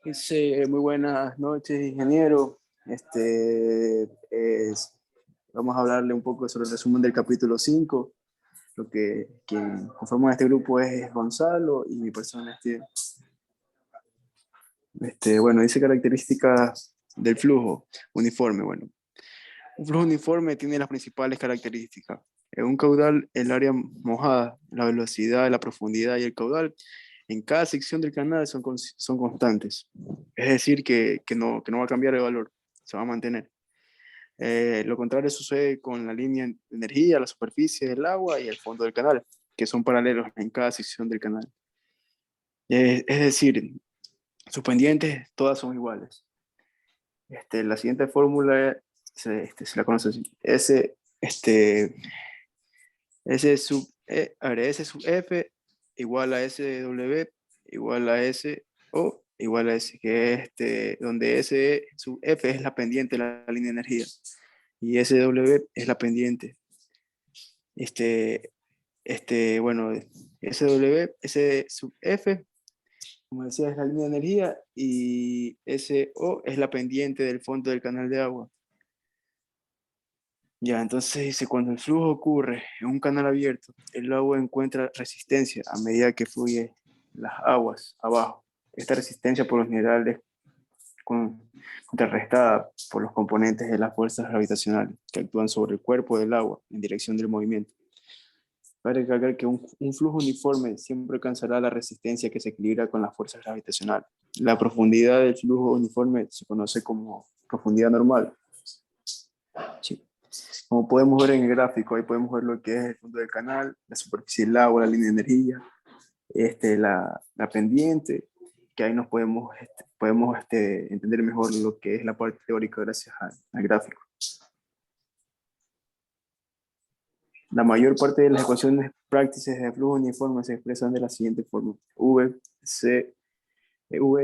Muy buenas noches, ingeniero. Vamos a hablarle un poco sobre el resumen del capítulo 5. Quien conforma este grupo es Gonzalo y mi persona es Steven. Bueno, dice características del flujo uniforme. Bueno, un flujo uniforme tiene las principales características. En un caudal, el área mojada, la velocidad, la profundidad y el caudal en cada sección del canal son constantes. Es decir, que no va a cambiar el valor, se va a mantener. Lo contrario sucede con la línea de energía, la superficie del agua y el fondo del canal, que son paralelos en cada sección del canal. Es decir, sus pendientes todas son iguales. La siguiente fórmula se la conoce así. S sub F igual a SW igual a SO igual a S, que es donde S sub F es la pendiente de la línea de energía y SW es la pendiente. Bueno, S sub F, como decía, es la línea de energía y SO es la pendiente del fondo del canal de agua. Ya, entonces dice, cuando el flujo ocurre en un canal abierto, el agua encuentra resistencia a medida que fluye las aguas abajo. Esta resistencia por lo general es contrarrestada por los componentes de las fuerzas gravitacionales que actúan sobre el cuerpo del agua en dirección del movimiento. Para recalcar que un flujo uniforme siempre alcanzará la resistencia que se equilibra con las fuerzas gravitacionales. La profundidad del flujo uniforme se conoce como profundidad normal. Sí. Como podemos ver en el gráfico, ahí podemos ver lo que es el fondo del canal, la superficie del agua, la línea de energía, la pendiente, que ahí nos podemos entender mejor lo que es la parte teórica gracias al gráfico. La mayor parte de las ecuaciones prácticas de flujo uniforme se expresan de la siguiente forma. V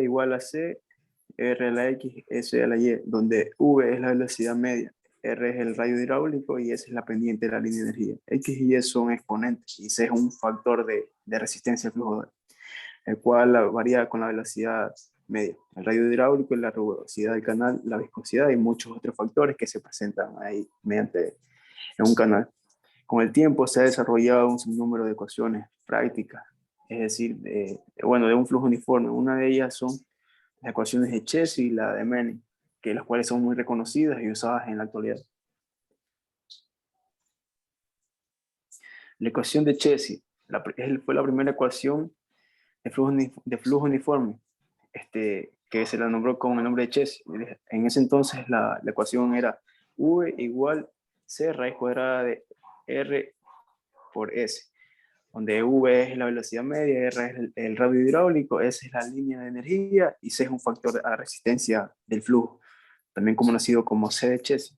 igual a C, R a la X, S a la Y, donde V es la velocidad media, R es el radio hidráulico y S es la pendiente de la línea de energía. X y Y son exponentes y C es un factor de resistencia al flujo, el cual varía con la velocidad media. El radio hidráulico, la rugosidad del canal, la viscosidad y muchos otros factores que se presentan ahí mediante en un canal. Con el tiempo se ha desarrollado un sinnúmero de ecuaciones prácticas, es decir, de un flujo uniforme. Una de ellas son las ecuaciones de Chesi y la de Manning, que las cuales son muy reconocidas y usadas en la actualidad. La ecuación de Chesi fue la primera ecuación de flujo uniforme, que se la nombró con el nombre de Chesi. En ese entonces la ecuación era V igual C raíz cuadrada de R por S, donde V es la velocidad media, R es el radio hidráulico, S es la línea de energía y C es un factor de la resistencia del flujo, también conocido como C de Chesi.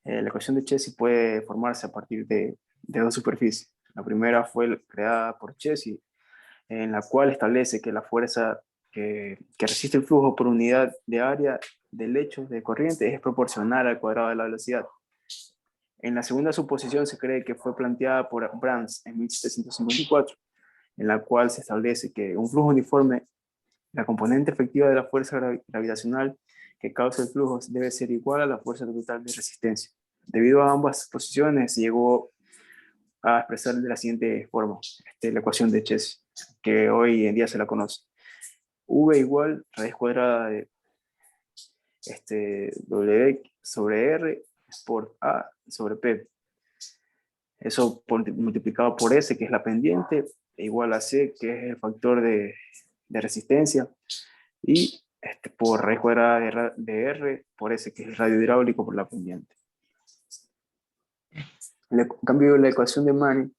La ecuación de Chesi puede formarse a partir de dos superficies. La primera fue creada por Chesi, en la cual establece que la fuerza que resiste el flujo por unidad de área del lecho de corriente es proporcional al cuadrado de la velocidad. En la segunda suposición se cree que fue planteada por Brans en 1754, en la cual se establece que un flujo uniforme, la componente efectiva de la fuerza gravitacional que causa el flujo debe ser igual a la fuerza total de resistencia. Debido a ambas posiciones, se llegó a expresar de la siguiente forma la ecuación de Chesi, que hoy en día se la conoce. V igual raíz cuadrada de W sobre R por A sobre P. Eso multiplicado por S, que es la pendiente, igual a C, que es el factor de resistencia, y por raíz cuadrada de R por S, que es el radio hidráulico por la pendiente. En cambio, la ecuación de Manning,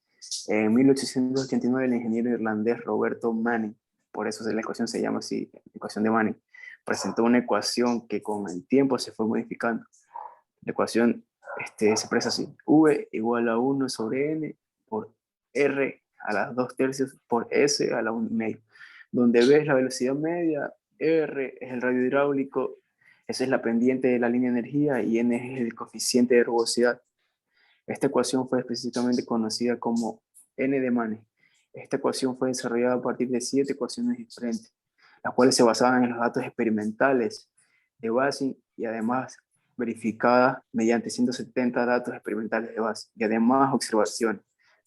en 1889, el ingeniero irlandés Roberto Manning, por eso la ecuación se llama así, ecuación de Manning, presentó una ecuación que con el tiempo se fue modificando. La ecuación se expresa así: V igual a 1 sobre N por R a las 2 tercios por S a la 1 medio, donde V es la velocidad media, R es el radio hidráulico, S es la pendiente de la línea de energía y N es el coeficiente de rugosidad. Esta ecuación fue específicamente conocida como N de Manning. Esta ecuación fue desarrollada a partir de 7 ecuaciones diferentes, las cuales se basaban en los datos experimentales de Basing y además verificadas mediante 170 datos experimentales de Basing y además observaciones.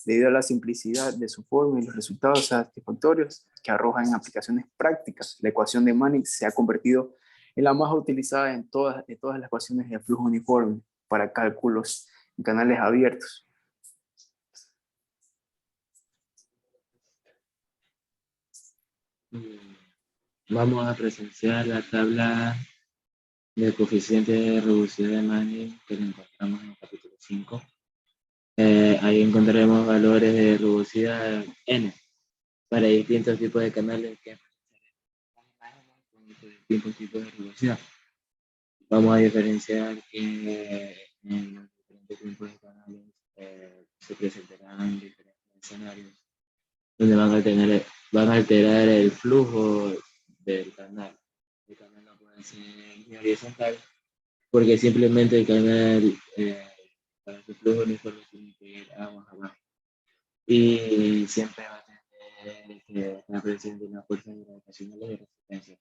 Debido a la simplicidad de su forma y los resultados satisfactorios que arrojan en aplicaciones prácticas, la ecuación de Mannix se ha convertido en la más utilizada de todas las ecuaciones de flujo uniforme para cálculos en canales abiertos. Vamos a presenciar la tabla del coeficiente de reducido de Manning que lo encontramos en el capítulo 5. Ahí encontraremos valores de reducida n para distintos tipos de canales que con distintos tipos de reducción. Vamos a diferenciar que en los diferentes tipos de canales se presentarán diferentes escenarios donde van a alterar el flujo del canal. El canal no puede ser ni horizontal porque simplemente el canal para su flujo uniforme tiene que ir abajo. Y siempre va a tener que estar presente una fuerza gravitacional y resistencia.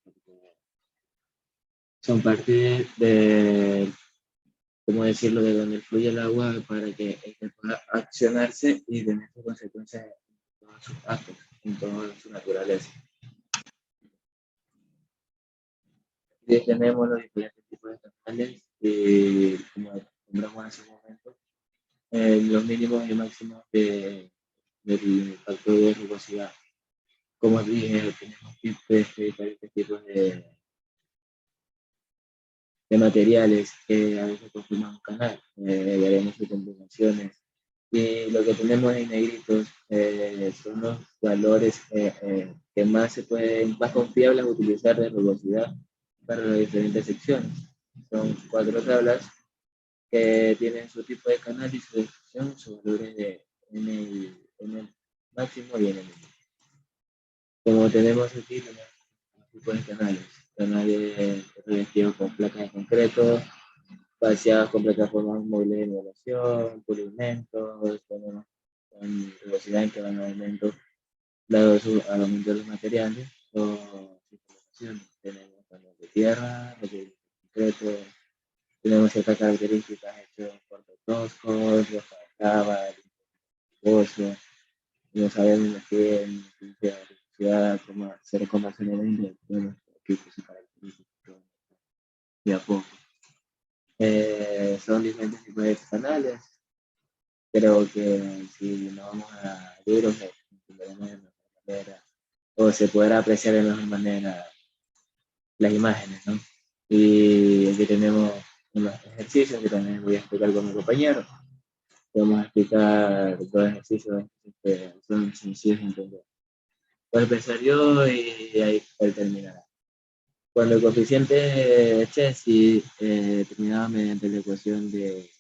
Son parte de, ¿cómo decirlo?, de donde fluye el agua para que este pueda accionarse y tener sus consecuencias en todos sus actos, en toda su naturaleza. Y tenemos los diferentes tipos de canales y, como nombramos hace un momento, los mínimos y máximos del factor de rugosidad. Como dije, tenemos diferentes tipos de materiales que a veces conforman un canal, veremos sus combinaciones. Y lo que tenemos en negritos son los valores que más confiables a utilizar de rugosidad para las diferentes secciones. Son 4 tablas que tienen su tipo de canal y su descripción, sus valores en el máximo y en el mínimo. Como tenemos aquí, tenemos tipos de canales revestidos con placas de concreto, vaciadas con plataformas móviles de nivelación, pulimentos, tenemos con velocidad incremental dado al aumento de los materiales o circulación. Tenemos canales de tierra, de concreto, tenemos ciertas características hechos por toscos, de cava, de no sabemos qué ciudad, cómo hacer conversiones de equipos y características de a poco. Son diferentes tipos de canales. Creo que si no vamos a libros, entenderemos de mejor manera, o se podrá apreciar de mejor manera las imágenes, ¿no? Y aquí tenemos unos ejercicios que también voy a explicar con mi compañero. Vamos a explicar dos ejercicios que son sencillos de entender. Voy a empezar yo y ahí él terminará. Cuando el coeficiente de Chesi determinado mediante la ecuación de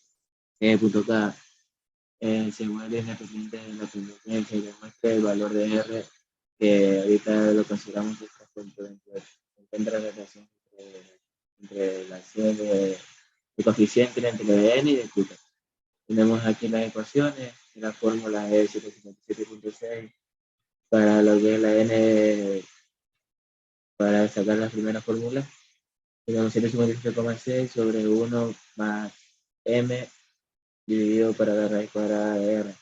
E.K se vuelve independiente de la pendencia y demuestra el valor de R, que ahorita lo consideramos que encuentra la relación entre la acción de coeficiente entre n y de Q. Tenemos aquí las ecuaciones, la fórmula es 757.6 para lo que es la n, para sacar la primera fórmula. Tenemos 157,6 sobre 1 más m dividido para la raíz cuadrada de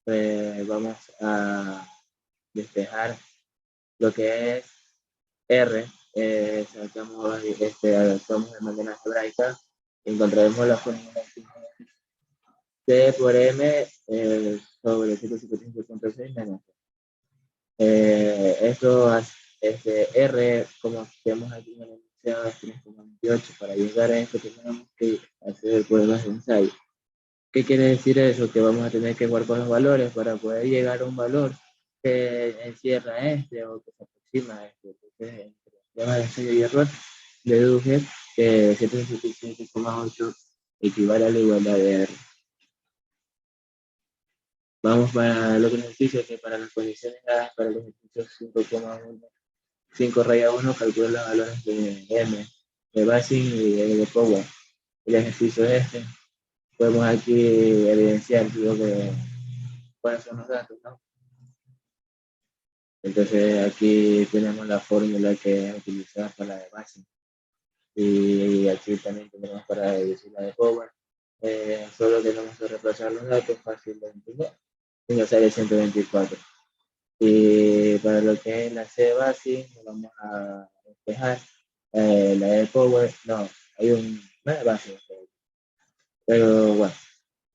r. Vamos a despejar lo que es r, sacamos adaptamos de manera algebraica, encontraremos la fórmula C por m sobre 155.6 menos. Esto R, como vemos aquí en el enunciado, es 3,28. Para llegar a esto tenemos que hacer pruebas de ensayo. ¿Qué quiere decir eso? Que vamos a tener que jugar con los valores para poder llegar a un valor que encierra o que se aproxima a Entonces, entre pruebas de ensayo y error, deduje que 777,8 equivale a la igualdad de R. Vamos para el otro ejercicio, que para las condiciones dadas para el ejercicio 5,1, 5 raya 1, calcula los valores de M, de Basing y de Power. El ejercicio es este. Podemos aquí evidenciar cuáles son los datos, ¿no? Entonces aquí tenemos la fórmula que utilizar para la de base. Y aquí también tenemos para decir la de power. Solo tenemos que reemplazar los datos fácil de entender y nos sale 124. Y para lo que es la C base, nos vamos a despejar. La de power, no, hay una de base, pero bueno,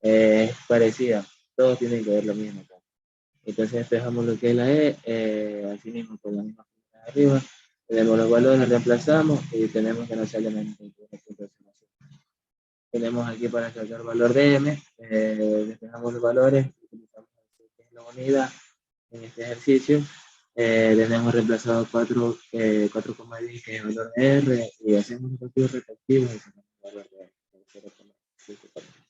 es parecida. Todos tienen que ver lo mismo. Entonces despejamos lo que es la E, así mismo con la misma fórmula de arriba. Tenemos los valores, reemplazamos y tenemos que nos sale menos 21.05. Tenemos aquí para sacar valor de M, despejamos los valores, utilizamos la unidad en este ejercicio. Tenemos reemplazado 4,10 que es el valor de R y hacemos los partidos respectivos y sacamos el valor de 0,54.